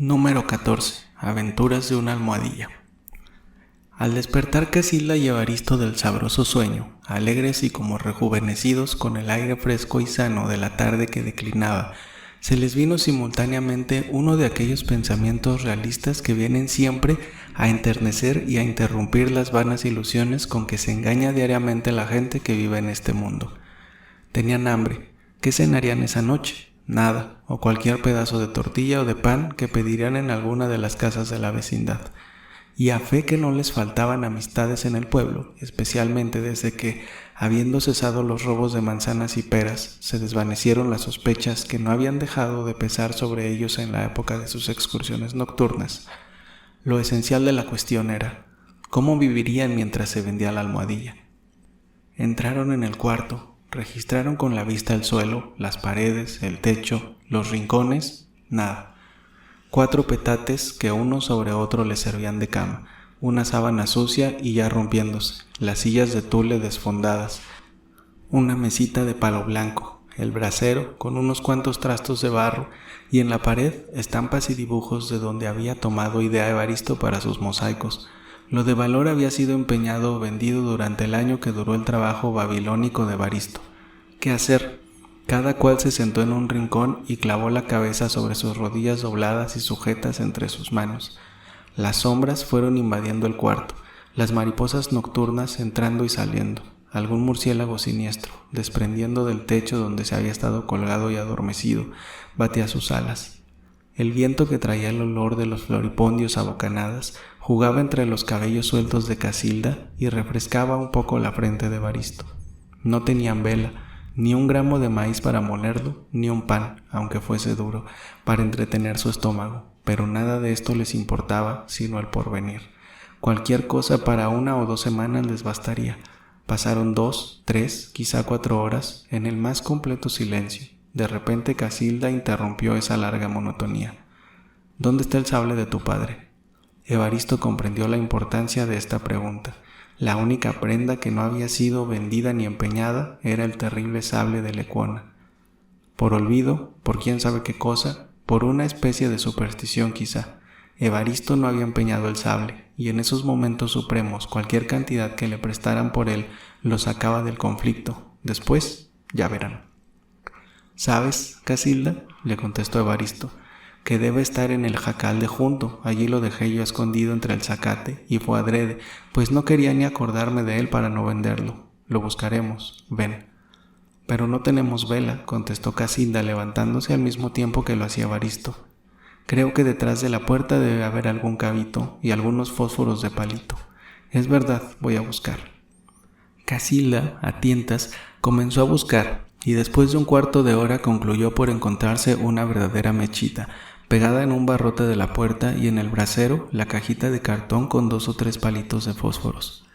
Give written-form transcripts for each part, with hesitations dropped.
Número 14. Aventuras de una almohadilla. Al despertar Cassilda y Evaristo del sabroso sueño, alegres y como rejuvenecidos con el aire fresco y sano de la tarde que declinaba, se les vino simultáneamente uno de aquellos pensamientos realistas que vienen siempre a enternecer y a interrumpir las vanas ilusiones con que se engaña diariamente la gente que vive en este mundo. Tenían hambre. ¿Qué cenarían esa noche? Nada, o cualquier pedazo de tortilla o de pan que pedirían en alguna de las casas de la vecindad. Y a fe que no les faltaban amistades en el pueblo, especialmente desde que, habiendo cesado los robos de manzanas y peras, se desvanecieron las sospechas que no habían dejado de pesar sobre ellos en la época de sus excursiones nocturnas. Lo esencial de la cuestión era, ¿cómo vivirían mientras se vendía la almohadilla? Entraron en el cuarto. Registraron con la vista el suelo, las paredes, el techo, los rincones, nada. 4 petates que uno sobre otro les servían de cama, una sábana sucia y ya rompiéndose, las sillas de tule desfondadas, una mesita de palo blanco, el brasero con unos cuantos trastos de barro y en la pared estampas y dibujos de donde había tomado idea Evaristo para sus mosaicos. Lo de valor había sido empeñado o vendido durante el año que duró el trabajo babilónico de Evaristo. ¿Qué hacer? Cada cual se sentó en un rincón y clavó la cabeza sobre sus rodillas dobladas y sujetas entre sus manos. Las sombras fueron invadiendo el cuarto, las mariposas nocturnas entrando y saliendo, algún murciélago siniestro, desprendiendo del techo donde se había estado colgado y adormecido, batía sus alas. El viento que traía el olor de los floripondios a bocanadas jugaba entre los cabellos sueltos de Cassilda y refrescaba un poco la frente de Evaristo. No tenían vela, ni un gramo de maíz para molerlo, ni un pan, aunque fuese duro, para entretener su estómago, pero nada de esto les importaba sino el porvenir. Cualquier cosa para 1 o 2 semanas les bastaría. Pasaron 2, 3, quizá 4 horas en el más completo silencio. De repente Cassilda interrumpió esa larga monotonía. ¿Dónde está el sable de tu padre? Evaristo comprendió la importancia de esta pregunta. La única prenda que no había sido vendida ni empeñada era el terrible sable de Lecuona. Por olvido, por quién sabe qué cosa, por una especie de superstición quizá, Evaristo no había empeñado el sable, y en esos momentos supremos cualquier cantidad que le prestaran por él lo sacaba del conflicto. Después, ya verán. ¿Sabes, Cassilda?, le contestó Evaristo, que debe estar en el jacal de junto. Allí lo dejé yo escondido entre el zacate, y fue adrede, pues no quería ni acordarme de él para no venderlo. Lo buscaremos, ven. Pero no tenemos vela, contestó Cassilda levantándose al mismo tiempo que lo hacía Evaristo. Creo que detrás de la puerta debe haber algún cabito y algunos fósforos de palito. Es verdad, voy a buscar. Cassilda, a tientas, comenzó a buscar, y después de un cuarto de hora concluyó por encontrarse una verdadera mechita, pegada en un barrote de la puerta y en el brasero la cajita de cartón con 2 o 3 palitos de fósforos.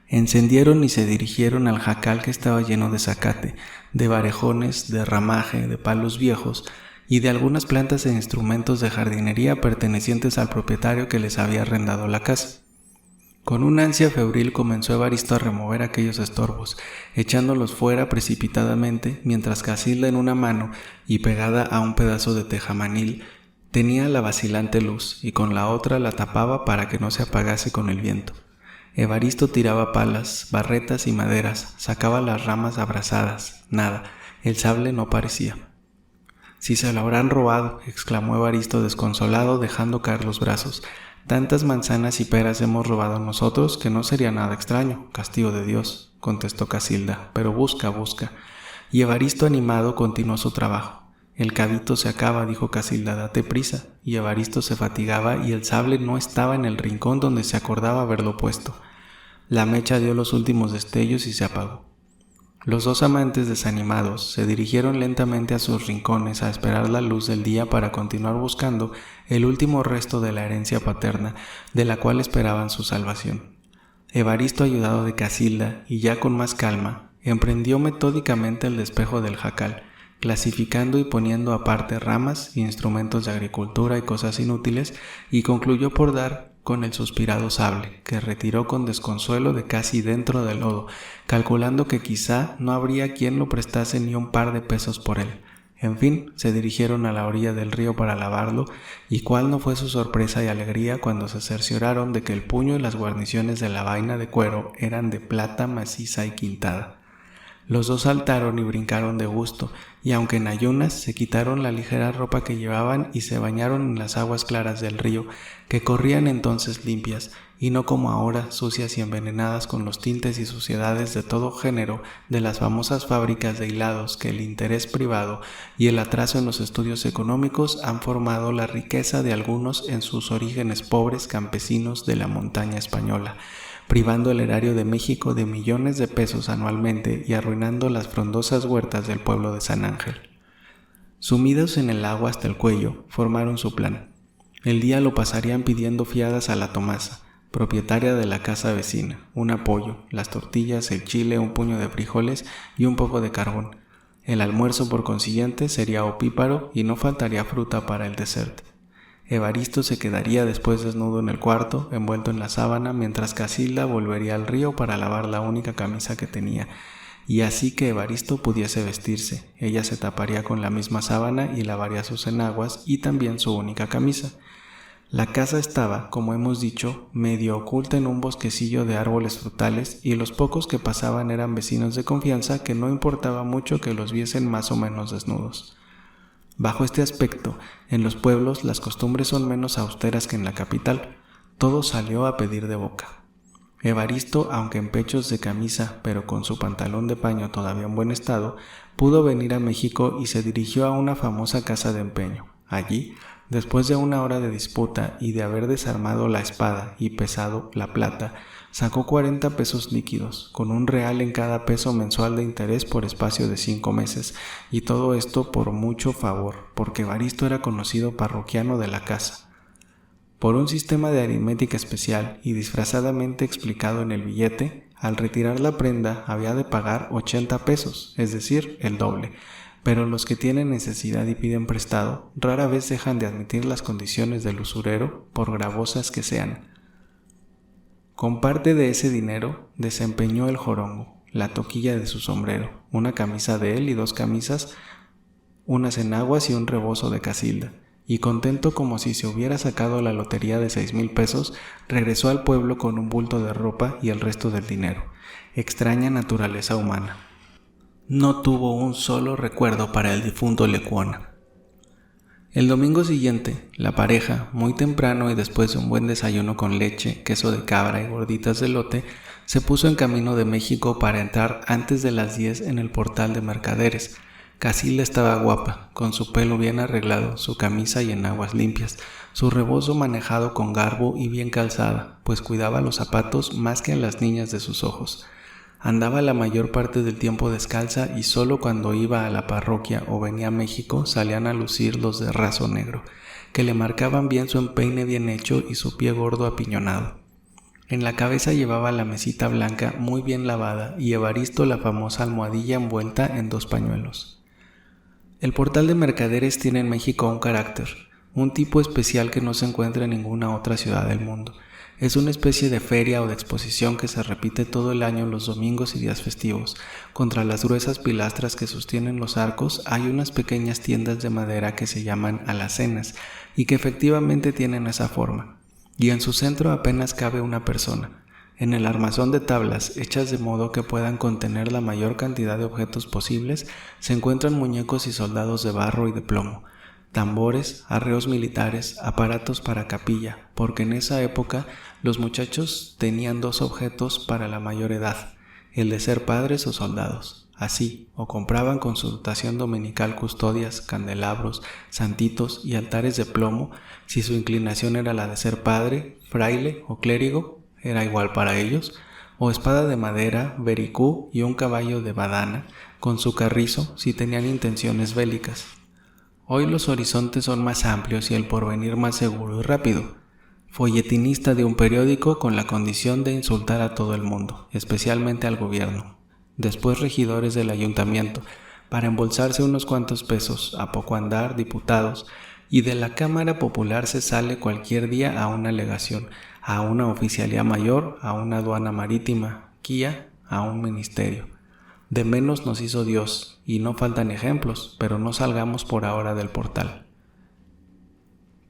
Encendieron y se dirigieron al jacal que estaba lleno de zacate, de varejones, de ramaje, de palos viejos y de algunas plantas e instrumentos de jardinería pertenecientes al propietario que les había arrendado la casa. Con una ansia febril comenzó Evaristo a remover aquellos estorbos, echándolos fuera precipitadamente, mientras Cassilda en una mano y pegada a un pedazo de tejamanil tenía la vacilante luz y con la otra la tapaba para que no se apagase con el viento. Evaristo tiraba palas, barretas y maderas, sacaba las ramas abrasadas, nada, el sable no parecía. «Si se lo habrán robado», exclamó Evaristo desconsolado, dejando caer los brazos. «Tantas manzanas y peras hemos robado nosotros que no sería nada extraño, castigo de Dios», contestó Cassilda, «pero busca, busca». Y Evaristo animado continuó su trabajo. «El cabito se acaba», dijo Cassilda, «date prisa». Y Evaristo se fatigaba y el sable no estaba en el rincón donde se acordaba haberlo puesto. La mecha dio los últimos destellos y se apagó. Los 2 amantes desanimados se dirigieron lentamente a sus rincones a esperar la luz del día para continuar buscando el último resto de la herencia paterna, de la cual esperaban su salvación. Evaristo, ayudado de Cassilda y ya con más calma, emprendió metódicamente el despejo del jacal, clasificando y poniendo aparte ramas, instrumentos de agricultura y cosas inútiles, y concluyó por dar con el suspirado sable, que retiró con desconsuelo de casi dentro del lodo, calculando que quizá no habría quien lo prestase ni un par de pesos por él. En fin, se dirigieron a la orilla del río para lavarlo, y cuál no fue su sorpresa y alegría cuando se cercioraron de que el puño y las guarniciones de la vaina de cuero eran de plata maciza y quintada. Los dos saltaron y brincaron de gusto, y aunque en ayunas, se quitaron la ligera ropa que llevaban y se bañaron en las aguas claras del río, que corrían entonces limpias, y no como ahora sucias y envenenadas con los tintes y suciedades de todo género de las famosas fábricas de hilados que el interés privado y el atraso en los estudios económicos han formado la riqueza de algunos en sus orígenes pobres campesinos de la montaña española, privando el erario de México de millones de pesos anualmente y arruinando las frondosas huertas del pueblo de San Ángel. Sumidos en el agua hasta el cuello, formaron su plan. El día lo pasarían pidiendo fiadas a la Tomasa, propietaria de la casa vecina, un apoyo, las tortillas, el chile, un puño de frijoles y un poco de carbón. El almuerzo, por consiguiente, sería opíparo y no faltaría fruta para el dessert. Evaristo se quedaría después desnudo en el cuarto, envuelto en la sábana, mientras Casilda volvería al río para lavar la única camisa que tenía, y así que Evaristo pudiese vestirse, ella se taparía con la misma sábana y lavaría sus enaguas y también su única camisa. La casa estaba, como hemos dicho, medio oculta en un bosquecillo de árboles frutales, y los pocos que pasaban eran vecinos de confianza que no importaba mucho que los viesen más o menos desnudos. Bajo este aspecto, en los pueblos las costumbres son menos austeras que en la capital. Todo salió a pedir de boca. Evaristo, aunque en pechos de camisa, pero con su pantalón de paño todavía en buen estado, pudo venir a México y se dirigió a una famosa casa de empeño. Allí, después de una hora de disputa y de haber desarmado la espada y pesado la plata, sacó 40 pesos líquidos, con un real en cada peso mensual de interés por espacio de 5 meses, y todo esto por mucho favor, porque Evaristo era conocido parroquiano de la casa. Por un sistema de aritmética especial y disfrazadamente explicado en el billete, al retirar la prenda había de pagar 80 pesos, es decir, el doble, pero los que tienen necesidad y piden prestado rara vez dejan de admitir las condiciones del usurero, por gravosas que sean. Con parte de ese dinero desempeñó el jorongo, la toquilla de su sombrero, una camisa de él y 2 camisas, unas enaguas y un rebozo de Casilda, y contento como si se hubiera sacado la lotería de 6,000 pesos, regresó al pueblo con un bulto de ropa y el resto del dinero. Extraña naturaleza humana. No tuvo un solo recuerdo para el difunto Lecuona. El domingo siguiente, la pareja, muy temprano y después de un buen desayuno con leche, queso de cabra y gorditas de elote, se puso en camino de México para entrar antes de las 10 en el portal de mercaderes. Casilda estaba guapa, con su pelo bien arreglado, su camisa y enaguas limpias, su rebozo manejado con garbo y bien calzada, pues cuidaba los zapatos más que a las niñas de sus ojos. Andaba la mayor parte del tiempo descalza y solo cuando iba a la parroquia o venía a México salían a lucir los de raso negro, que le marcaban bien su empeine bien hecho y su pie gordo apiñonado. En la cabeza llevaba la mesita blanca muy bien lavada y Evaristo la famosa almohadilla envuelta en 2 pañuelos. El portal de mercaderes tiene en México un carácter, un tipo especial que no se encuentra en ninguna otra ciudad del mundo. Es una especie de feria o de exposición que se repite todo el año los domingos y días festivos. Contra las gruesas pilastras que sostienen los arcos hay unas pequeñas tiendas de madera que se llaman alacenas y que efectivamente tienen esa forma. Y en su centro apenas cabe una persona. En el armazón de tablas, hechas de modo que puedan contener la mayor cantidad de objetos posibles, se encuentran muñecos y soldados de barro y de plomo, tambores, arreos militares, aparatos para capilla, porque en esa época los muchachos tenían 2 objetos para la mayor edad, el de ser padres o soldados. Así, o compraban con su dotación dominical custodias, candelabros, santitos y altares de plomo, si su inclinación era la de ser padre, fraile o clérigo, era igual para ellos, o espada de madera, vericú y un caballo de badana, con su carrizo si tenían intenciones bélicas. Hoy los horizontes son más amplios y el porvenir más seguro y rápido. Folletinista de un periódico con la condición de insultar a todo el mundo, especialmente al gobierno. Después regidores del ayuntamiento, para embolsarse unos cuantos pesos, a poco andar diputados, y de la Cámara Popular se sale cualquier día a una legación, a una oficialía mayor, a una aduana marítima, quía, a un ministerio. De menos nos hizo Dios, y no faltan ejemplos, pero no salgamos por ahora del portal.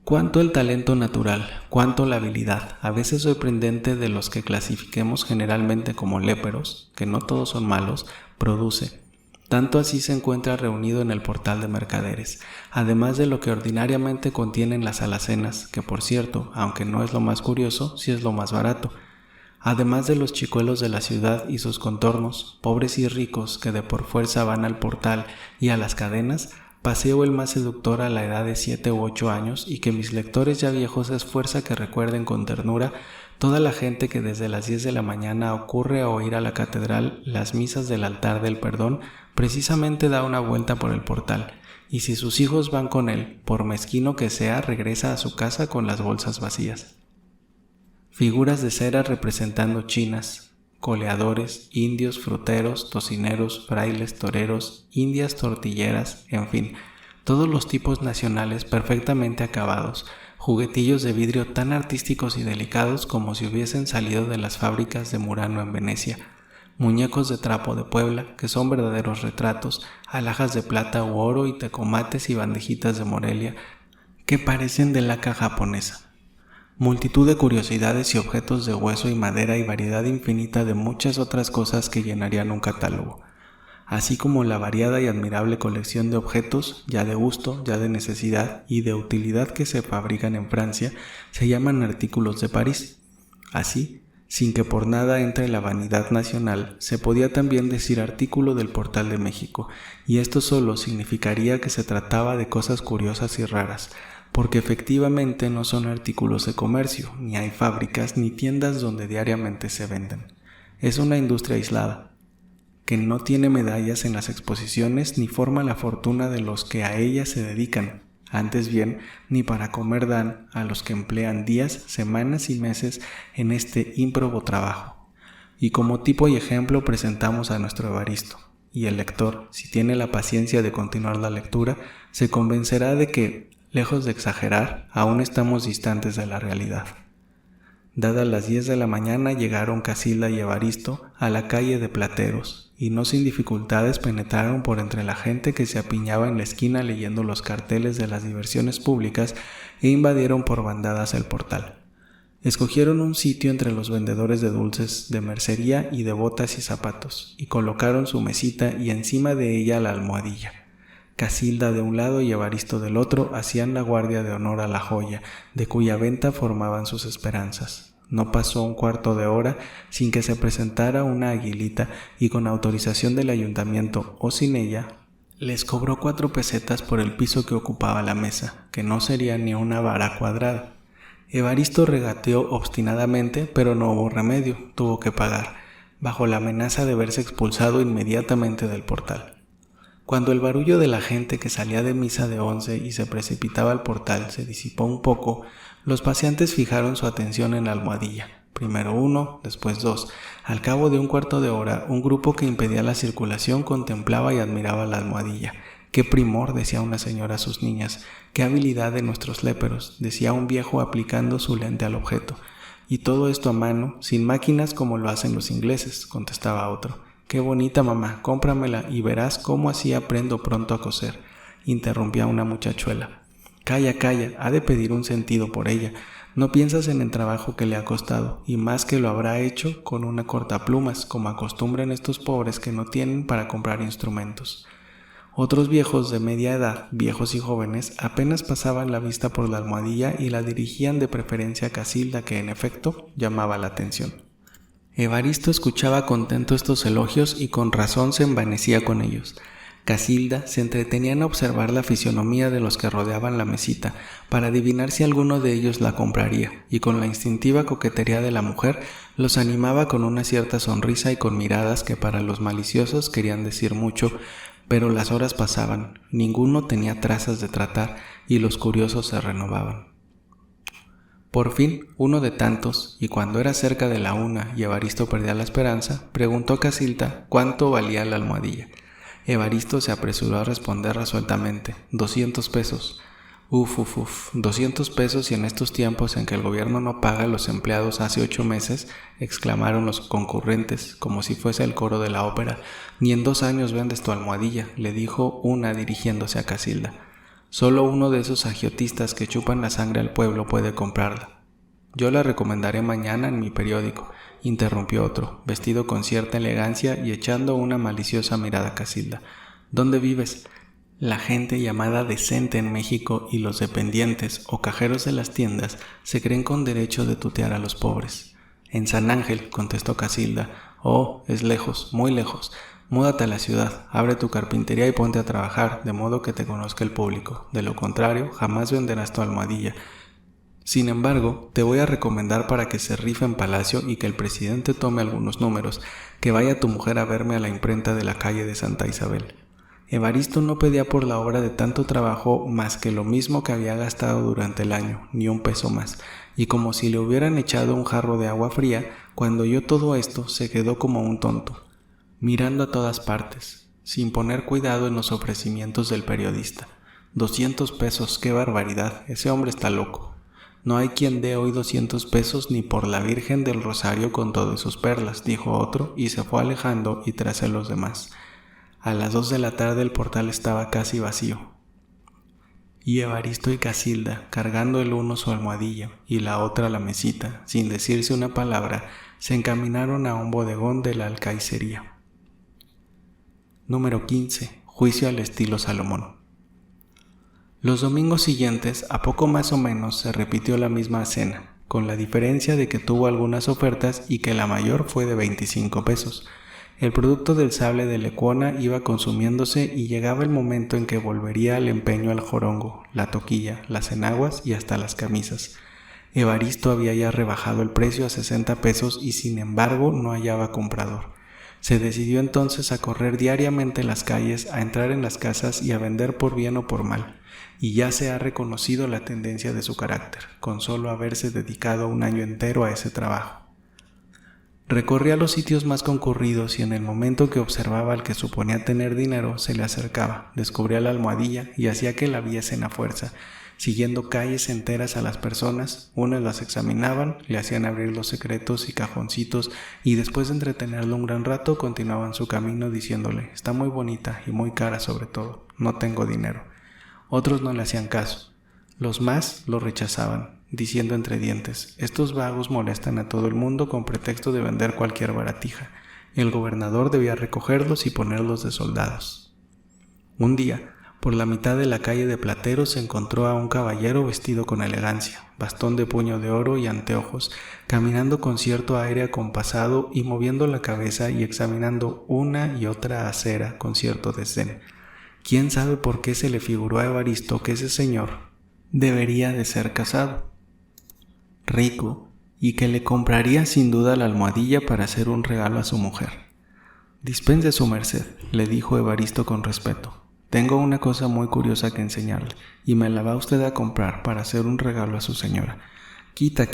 Cuánto el talento natural, cuánto la habilidad, a veces sorprendente de los que clasifiquemos generalmente como léperos, que no todos son malos, produce. Tanto así se encuentra reunido en el portal de mercaderes, además de lo que ordinariamente contienen las alacenas, que por cierto, aunque no es lo más curioso, sí es lo más barato. Además de los chicuelos de la ciudad y sus contornos, pobres y ricos que de por fuerza van al portal y a las cadenas, paseo el más seductor a la edad de 7 u 8 años y que mis lectores ya viejos es fuerza que recuerden con ternura toda la gente que desde las 10 de la mañana ocurre a oír a la catedral las misas del altar del perdón, precisamente da una vuelta por el portal, y si sus hijos van con él, por mezquino que sea, regresa a su casa con las bolsas vacías. Figuras de cera representando chinas, coleadores, indios, fruteros, tocineros, frailes, toreros, indias tortilleras, en fin, todos los tipos nacionales perfectamente acabados, juguetillos de vidrio tan artísticos y delicados como si hubiesen salido de las fábricas de Murano en Venecia, muñecos de trapo de Puebla, que son verdaderos retratos, alhajas de plata u oro y tecomates y bandejitas de Morelia, que parecen de laca japonesa. Multitud de curiosidades y objetos de hueso y madera y variedad infinita de muchas otras cosas que llenarían un catálogo, así como la variada y admirable colección de objetos, ya de gusto, ya de necesidad y de utilidad que se fabrican en Francia, se llaman artículos de París. Así, sin que por nada entre la vanidad nacional, se podía también decir artículo del Portal de México, y esto solo significaría que se trataba de cosas curiosas y raras, porque efectivamente no son artículos de comercio, ni hay fábricas ni tiendas donde diariamente se venden. Es una industria aislada, que no tiene medallas en las exposiciones ni forma la fortuna de los que a ella se dedican, antes bien, ni para comer dan a los que emplean días, semanas y meses en este ímprobo trabajo. Y como tipo y ejemplo presentamos a nuestro Evaristo, y el lector, si tiene la paciencia de continuar la lectura, se convencerá de que, lejos de exagerar, aún estamos distantes de la realidad. Dadas las 10 de la mañana llegaron Casilda y Evaristo a la calle de Plateros, y no sin dificultades penetraron por entre la gente que se apiñaba en la esquina leyendo los carteles de las diversiones públicas e invadieron por bandadas el portal. Escogieron un sitio entre los vendedores de dulces, de mercería y de botas y zapatos, y colocaron su mesita y encima de ella la almohadilla. Casilda de un lado y Evaristo del otro hacían la guardia de honor a la joya, de cuya venta formaban sus esperanzas. No pasó un cuarto de hora sin que se presentara una aguilita y con autorización del ayuntamiento o sin ella, les cobró 4 pesetas por el piso que ocupaba la mesa, que no sería ni una vara cuadrada. Evaristo regateó obstinadamente, pero no hubo remedio, tuvo que pagar, bajo la amenaza de verse expulsado inmediatamente del portal. Cuando el barullo de la gente que salía de misa de 11 y se precipitaba al portal se disipó un poco, los paseantes fijaron su atención en la almohadilla. Primero uno, después dos. Al cabo de un cuarto de hora, un grupo que impedía la circulación contemplaba y admiraba la almohadilla. ¡Qué primor!, decía una señora a sus niñas. ¡Qué habilidad de nuestros léperos!, decía un viejo aplicando su lente al objeto. Y todo esto a mano, sin máquinas como lo hacen los ingleses, contestaba otro. ¡Qué bonita, mamá! Cómpramela y verás cómo así aprendo pronto a coser, interrumpía una muchachuela. Calla, calla, ha de pedir un sentido por ella. No piensas en el trabajo que le ha costado, y más que lo habrá hecho con una cortaplumas, como acostumbran estos pobres que no tienen para comprar instrumentos. Otros viejos de media edad, viejos y jóvenes, apenas pasaban la vista por la almohadilla y la dirigían de preferencia a Casilda, que en efecto llamaba la atención. Evaristo escuchaba contento estos elogios y con razón se envanecía con ellos. Casilda se entretenía en observar la fisonomía de los que rodeaban la mesita para adivinar si alguno de ellos la compraría, y con la instintiva coquetería de la mujer los animaba con una cierta sonrisa y con miradas que para los maliciosos querían decir mucho, pero las horas pasaban, ninguno tenía trazas de tratar y los curiosos se renovaban. Por fin, uno de tantos, y cuando era cerca de la 1 y Evaristo perdía la esperanza, preguntó a Casilda cuánto valía la almohadilla. Evaristo se apresuró a responder resueltamente, 200 pesos. Uf, 200 pesos y en estos tiempos en que el gobierno no paga a los empleados hace 8 meses, exclamaron los concurrentes, como si fuese el coro de la ópera. Ni en 2 años vendes tu almohadilla, le dijo una dirigiéndose a Casilda. Solo uno de esos agiotistas que chupan la sangre al pueblo puede comprarla. Yo la recomendaré mañana en mi periódico, interrumpió otro, vestido con cierta elegancia y echando una maliciosa mirada a Casilda. ¿Dónde vives? La gente llamada decente en México y los dependientes o cajeros de las tiendas se creen con derecho de tutear a los pobres. En San Ángel, contestó Casilda. Oh, es lejos, muy lejos. Múdate a la ciudad, abre tu carpintería y ponte a trabajar, de modo que te conozca el público. De lo contrario, jamás venderás tu almohadilla. Sin embargo, te voy a recomendar para que se rife en Palacio y que el presidente tome algunos números, que vaya tu mujer a verme a la imprenta de la calle de Santa Isabel. Evaristo no pedía por la obra de tanto trabajo más que lo mismo que había gastado durante el año, ni un peso más, y como si le hubieran echado un jarro de agua fría, cuando oyó todo esto se quedó como un tonto, mirando a todas partes, sin poner cuidado en los ofrecimientos del periodista. 200 pesos, qué barbaridad, ese hombre está loco. No hay quien dé hoy 200 pesos ni por la Virgen del Rosario con todas sus perlas, dijo otro, y se fue alejando y tras él los demás. A las 2 de la tarde el portal estaba casi vacío, y Evaristo y Casilda, cargando el uno su almohadilla y la otra la mesita, sin decirse una palabra, se encaminaron a un bodegón de la alcaicería. Número 15. Juicio al estilo Salomón. Los domingos siguientes, a poco más o menos, se repitió la misma cena, con la diferencia de que tuvo algunas ofertas y que la mayor fue de 25 pesos. El producto del sable de Lecuona iba consumiéndose y llegaba el momento en que volvería al empeño el jorongo, la toquilla, las enaguas y hasta las camisas. Evaristo había ya rebajado el precio a 60 pesos y sin embargo no hallaba comprador. Se decidió entonces a correr diariamente las calles, a entrar en las casas y a vender por bien o por mal. Y ya se ha reconocido la tendencia de su carácter, con solo haberse dedicado un año entero a ese trabajo. Recorría los sitios más concurridos y en el momento que observaba al que suponía tener dinero, se le acercaba, descubría la almohadilla y hacía que la viesen a fuerza, siguiendo calles enteras a las personas. Unas las examinaban, le hacían abrir los secretos y cajoncitos y después de entretenerlo un gran rato continuaban su camino diciéndole: está muy bonita y muy cara sobre todo, no tengo dinero. Otros no le hacían caso. Los más lo rechazaban, diciendo entre dientes: estos vagos molestan a todo el mundo con pretexto de vender cualquier baratija. El gobernador debía recogerlos y ponerlos de soldados. Un día, por la mitad de la calle de Plateros, se encontró a un caballero vestido con elegancia, bastón de puño de oro y anteojos, caminando con cierto aire acompasado y moviendo la cabeza y examinando una y otra acera con cierto desdén. ¿Quién sabe por qué se le figuró a Evaristo que ese señor debería de ser casado, rico, y que le compraría sin duda la almohadilla para hacer un regalo a su mujer? Dispense su merced, le dijo Evaristo con respeto. Tengo una cosa muy curiosa que enseñarle, y me la va usted a comprar para hacer un regalo a su señora. Quita,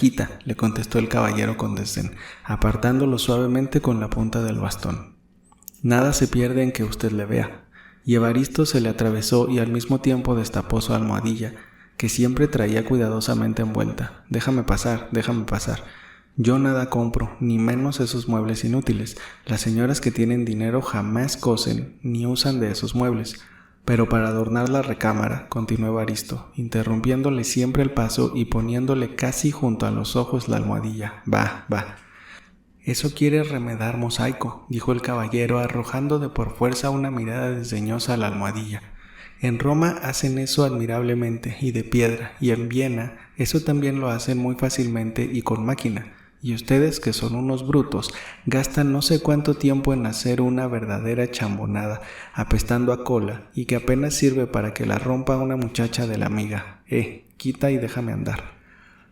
le contestó el caballero con desdén, apartándolo suavemente con la punta del bastón. Nada se pierde en que usted le vea. Y Evaristo se le atravesó y al mismo tiempo destapó su almohadilla, que siempre traía cuidadosamente envuelta. Déjame pasar. Yo nada compro, ni menos esos muebles inútiles. Las señoras que tienen dinero jamás cosen ni usan de esos muebles. Pero para adornar la recámara, continuó Evaristo, interrumpiéndole siempre el paso y poniéndole casi junto a los ojos la almohadilla. Va. Eso quiere remedar mosaico, dijo el caballero, arrojando de por fuerza una mirada desdeñosa a la almohadilla. En Roma hacen eso admirablemente y de piedra, y en Viena eso también lo hacen muy fácilmente y con máquina. Y ustedes, que son unos brutos, gastan no sé cuánto tiempo en hacer una verdadera chambonada, apestando a cola, y que apenas sirve para que la rompa una muchacha de la amiga. Quita y déjame andar.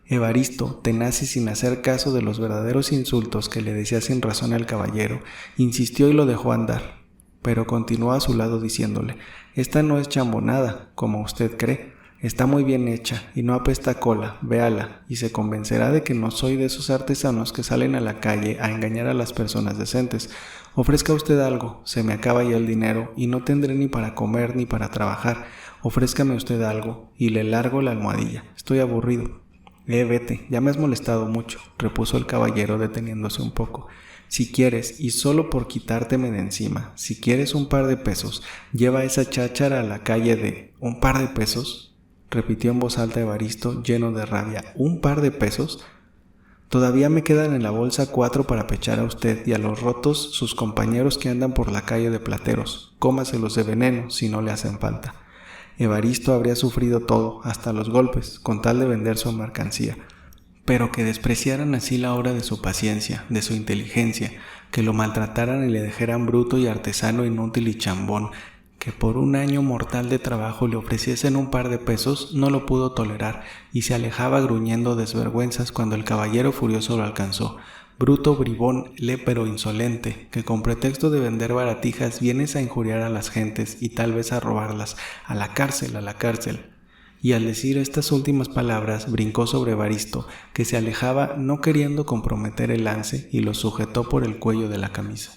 Evaristo, tenaz y sin hacer caso de los verdaderos insultos que le decía sin razón el caballero, insistió y lo dejó andar, pero continuó a su lado diciéndole: esta no es chambonada, como usted cree. Está muy bien hecha y no apesta a cola, véala, y se convencerá de que no soy de esos artesanos que salen a la calle a engañar a las personas decentes. Ofrezca usted algo, se me acaba ya el dinero y no tendré ni para comer ni para trabajar. Ofrézcame usted algo y le largo la almohadilla. Estoy aburrido. Vete, ya me has molestado mucho, repuso el caballero deteniéndose un poco. Si quieres, y solo por quitárteme de encima, si quieres un par de pesos, lleva esa cháchara a la calle de... ¿Un par de pesos?, repitió en voz alta Evaristo, lleno de rabia. ¿Un par de pesos? Todavía me quedan en la bolsa 4 para pechar a usted y a los rotos sus compañeros que andan por la calle de plateros. Cómaselos de veneno si no le hacen falta. Evaristo habría sufrido todo, hasta los golpes, con tal de vender su mercancía. Pero que despreciaran así la obra de su paciencia, de su inteligencia, que lo maltrataran y le dejaran bruto y artesano inútil y chambón, que por un año mortal de trabajo le ofreciesen un par de pesos, no lo pudo tolerar y se alejaba gruñendo desvergüenzas cuando el caballero furioso lo alcanzó. Bruto, bribón, lépero, insolente, que con pretexto de vender baratijas vienes a injuriar a las gentes y tal vez a robarlas. A la cárcel, a la cárcel. Y al decir estas últimas palabras brincó sobre Evaristo, que se alejaba no queriendo comprometer el lance y lo sujetó por el cuello de la camisa.